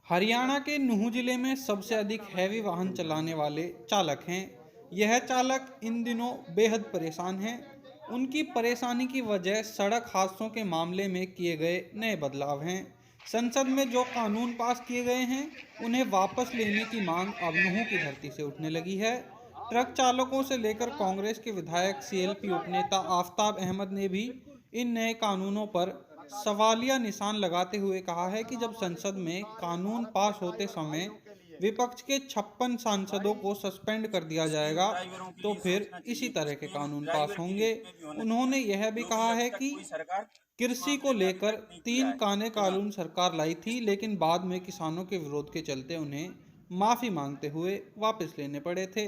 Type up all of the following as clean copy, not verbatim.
हरियाणा के नूंह जिले में सबसे अधिक हैवी वाहन चलाने वाले चालक हैं। यह चालक इन दिनों बेहद परेशान हैं। उनकी परेशानी की वजह सड़क हादसों के मामले में किए गए नए बदलाव हैं। संसद में जो कानून पास किए गए हैं उन्हें वापस लेने की मांग अब नूंह की धरती से उठने लगी है। ट्रक चालकों से लेकर कांग्रेस के विधायक सीएलपी उपनेता आफताब अहमद ने भी इन नए कानूनों पर सवालिया निशान लगाते हुए कहा है कि जब संसद में कानून पास होते समय विपक्ष के 56 सांसदों को सस्पेंड कर दिया जाएगा तो फिर इसी तरह के कानून पास होंगे। उन्होंने यह भी कहा है कि कृषि को लेकर 3 काने कानून सरकार लाई थी, लेकिन बाद में किसानों के विरोध के चलते उन्हें माफी मांगते हुए वापस लेने पड़े थे।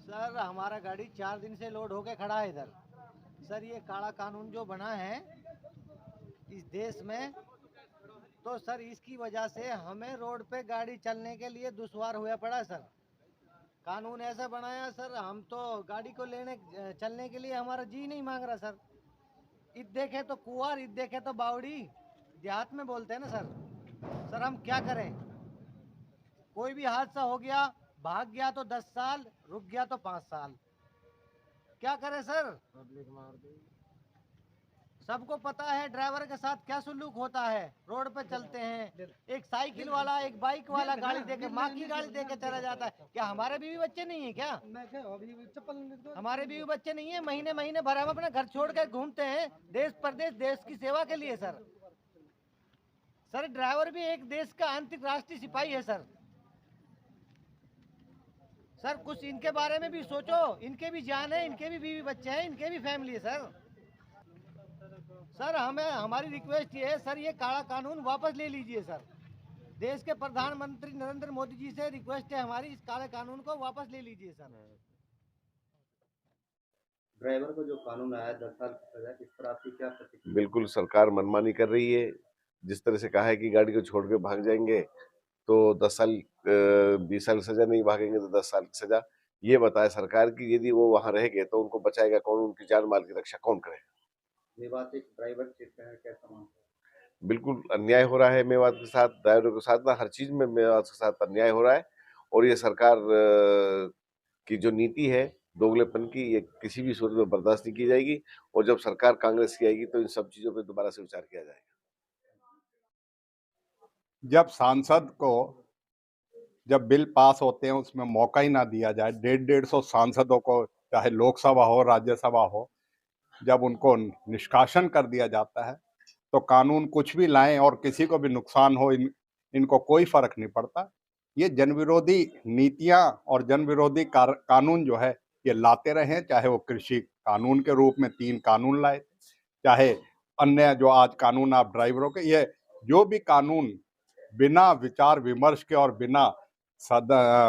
सर हमारा गाड़ी 4 दिन से लोड होके खड़ा है इधर। सर ये काला कानून जो बना है इस देश में, तो सर इसकी वजह से हमें रोड पे गाड़ी चलने के लिए दुश्वार हुआ पड़ा सर। कानून ऐसा बनाया सर, हम तो गाड़ी को लेने चलने के लिए हमारा जी नहीं मांग रहा सर। इत देखे तो कुआर, इत देखे तो बावड़ी, देहात में बोलते हैं ना सर। सर हम क्या करें? कोई भी हादसा हो गया, भाग गया तो 10 साल, रुक गया तो 5 साल। क्या करें सर? पब्लिक मार दी। सबको पता है ड्राइवर के साथ क्या सुलूक होता है। रोड पे चलते हैं, एक साइकिल वाला, एक बाइक वाला गाड़ी देके, माँ की गाड़ी देके चला जाता है। क्या हमारे बीवी बच्चे नहीं है क्या? हमारे बीवी बच्चे नहीं है? महीने महीने भर हम अपने घर छोड़ कर घूमते हैं देश प्रदेश, देश की सेवा के लिए सर। सर ड्राइवर भी एक देश का आंतरिक राष्ट्रीय सिपाही है सर। सर कुछ इनके बारे में भी सोचो, इनके भी जान है, इनके भी बीवी बच्चे हैं, इनके भी फैमिली है सर। सर हमें, हमारी रिक्वेस्ट ये है सर, ये काला कानून वापस ले लीजिए सर। देश के प्रधानमंत्री नरेंद्र मोदी जी से रिक्वेस्ट है हमारी, इस काले कानून को वापस ले लीजिए सर। ड्राइवर को जो कानून आया 10 साल की सजा, इस पर आपकी क्या प्रतिक्रिया? बिल्कुल सरकार मनमानी कर रही है। जिस तरह से कहा है कि गाड़ी को छोड़ के भाग जाएंगे तो 10 साल 20 साल सजा, नहीं भागेंगे तो 10 साल की सजा। ये बताए सरकार की यदि वो वहां रह गए तो उनको बचाएगा कौन, उनकी जान माल की रक्षा कौन करेगा? मेवात एक ड्राइवर क्षेत्र है, कैसा मानते हैं? बिल्कुल अन्याय हो रहा है मेवात के साथ, ड्राइवरों के साथ, ना हर चीज में मेवात के साथ अन्याय हो रहा है। और ये सरकार की जो नीति है दोगलेपन की, ये किसी भी सूरत में बर्दाश्त नहीं की जाएगी। और जब सरकार कांग्रेस की आएगी तो इन सब चीजों पर दोबारा से विचार किया जाएगा। जब सांसद को, जब बिल पास होते हैं उसमें मौका ही ना दिया जाए, 150 सांसदों को, चाहे लोकसभा हो राज्यसभा हो, जब उनको निष्कासन कर दिया जाता है तो कानून कुछ भी लाएं और किसी को भी नुकसान हो, इनको कोई फर्क नहीं पड़ता। ये जनविरोधी नीतियां और जनविरोधी कानून जो है ये लाते रहे, चाहे वो कृषि कानून के रूप में 3 कानून लाए, चाहे अन्य जो आज कानून आप ड्राइवरों के, ये जो भी कानून बिना विचार विमर्श के और बिना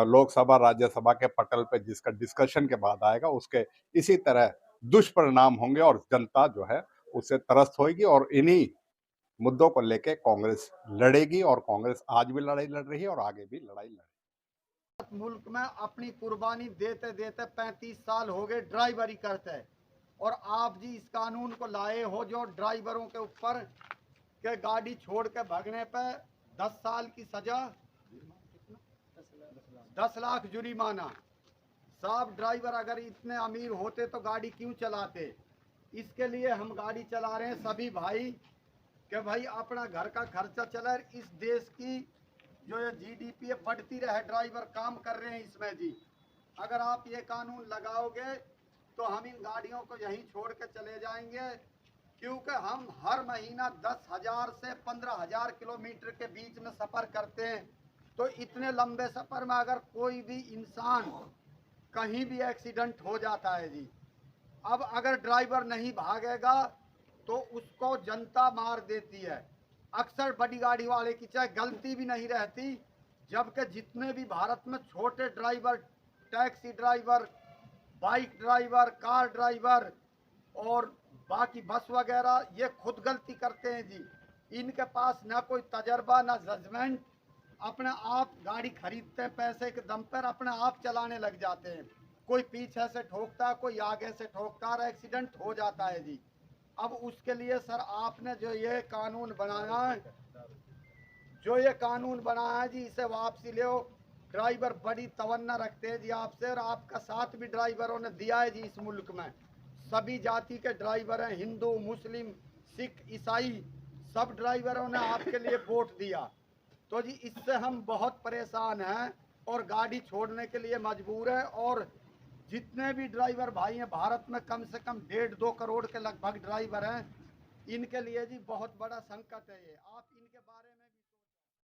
लोकसभा राज्यसभा के पटल पे जिसका डिस्कशन के बाद आएगा, उसके इसी तरह दुष्परिणाम होंगे और जनता जो है उससे त्रस्त होगी। और इन्हीं मुद्दों को लेके कांग्रेस लड़ेगी, और कांग्रेस आज भी लड़ाई लड़ रही है और आगे भी लड़ाई लड़ेगी। मुल्क में अपनी कुर्बानी देते देते 35 साल हो गए ड्राइवरी करते, और आप जी इस कानून को लाए हो जो ड्राइवरों के ऊपर के गाड़ी छोड़ के भागने पे 10 साल की सजा, 10 लाख जुर्माना। साहब ड्राइवर अगर इतने अमीर होते तो गाड़ी क्यों चलाते? इसके लिए हम गाड़ी चला रहे हैं सभी भाई, कि भाई अपना घर का खर्चा चले, इस देश की जो ये जीडीपी है बढ़ती रहे, ड्राइवर काम कर रहे हैं इसमें जी। अगर आप ये कानून लगाओगे तो हम इन गाड़ियों को यहीं छोड़ के चले जाएंगे, क्योंकि हम हर महीना 10,000 से 15,000 किलोमीटर के बीच में सफ़र करते हैं। तो इतने लंबे सफ़र में अगर कोई भी इंसान कहीं भी एक्सीडेंट हो जाता है जी, अब अगर ड्राइवर नहीं भागेगा तो उसको जनता मार देती है। अक्सर बड़ी गाड़ी वाले की चाहे गलती भी नहीं रहती, जबकि जितने भी भारत में छोटे driver, taxi driver, bike driver, car driver और बाकी बस वगैरह, ये खुद गलती करते हैं जी। इनके पास ना कोई तजर्बा ना जजमेंट, अपने आप गाड़ी खरीदते हैं पैसे के दम पर, अपने आप चलाने लग जाते हैं। कोई पीछे से ठोकता, कोई आगे से ठोकता और एक्सीडेंट हो जाता है जी। अब उसके लिए सर आपने जो ये कानून बनाया है जो ये कानून बनाया है जी इसे वापसी ले। ड्राइवर बड़ी तवन्ना रखते हैं जी आपसे, और आपका साथ भी ड्राइवरों ने दिया है जी। इस मुल्क में सभी जाति के ड्राइवर हैं, हिंदू, मुस्लिम, सिख, ईसाई, सब ड्राइवरों ने आपके लिए वोट दिया। तो जी इससे हम बहुत परेशान हैं और गाड़ी छोड़ने के लिए मजबूर हैं। और जितने भी ड्राइवर भाई हैं भारत में, कम से कम 1.5-2 करोड़ के लगभग ड्राइवर हैं, इनके लिए जी बहुत बड़ा संकट है ये। आप इनके बारे में